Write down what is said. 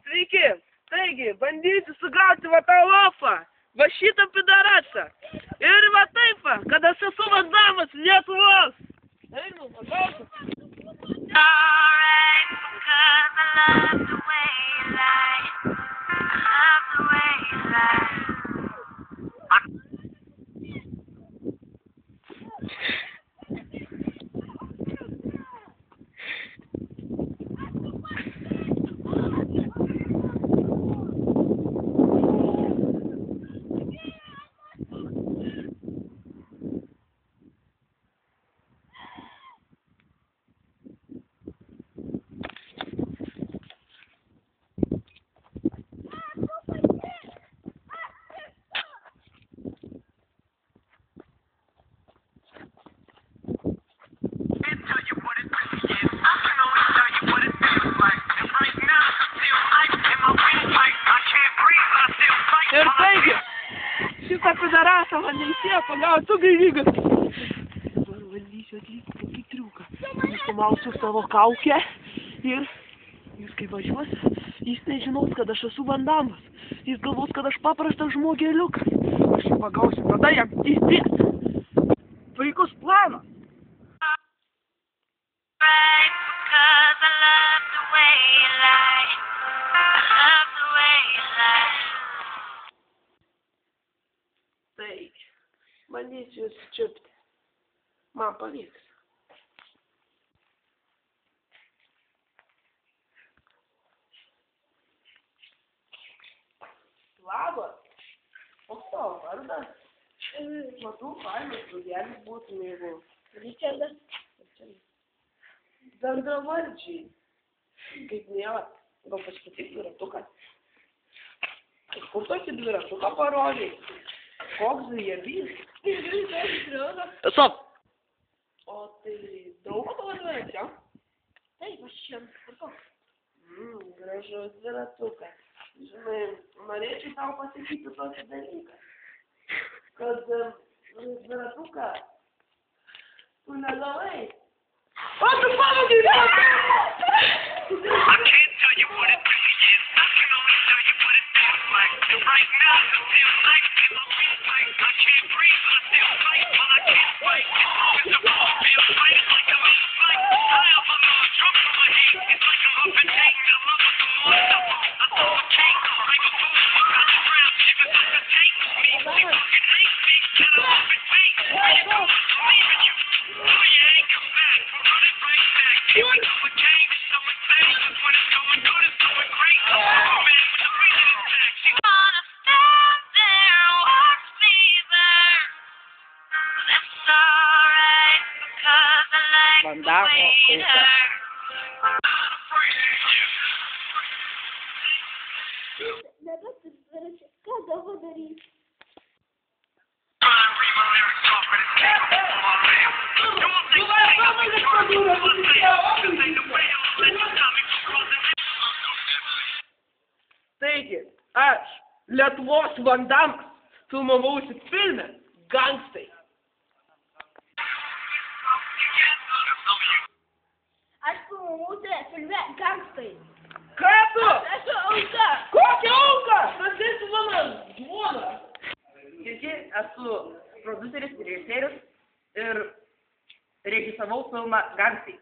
Sveiki, taigi, bandysiu sugauti va tą lofą, va šitą pidarasą. Ir va taip, kad aš esu Vandamas Lietuvos. Einu, pagausiu. Ir taigi, šitą pidarasą man neįsėjo pagauti, tu gaivygas. Dabar valdysiu atlikti tokį triuką. Nusimausiu savo kaukę ir kai važiuos, jis nežinos, kad aš esu Vandamas. Jis galvos, kad aš paprastas žmogeliukas. Aš jį pagausiu, tada jam įspėt. Puikus planas. Taigi, bandysiu jūs čiupti. Man pavyks. Labas. Koks tavo vardas? Matau, fainas draugelis būtum, jeigu... Ričardas. Bendravardžiai. Kaip mielas. Gal paskaityk dviratuką? Kur tokį dviratuką parodai? Koks zajabys? Stop! O tai daug tavo dviračio? Taip, aš šiandien supratau. Gražus dviratukas. Žinai, norėčiau tau pasakyti tokį dalyką, kad dviratuką tu negavai. O tu pavogei dviratą! Vandamas upė. Nebeturi dviračio. Ką dabar daryti? Taigi, aš, Lietuvos Vandamas, filmavausi filme Gangstai. Aš filmavausi filme Gangstai. Ką tu? Aš esu auka. Kokia auka? Tas esi mano žmona. Sveiki, esu prodiuseris ir režisierius ir režisavau filmą Gangstai.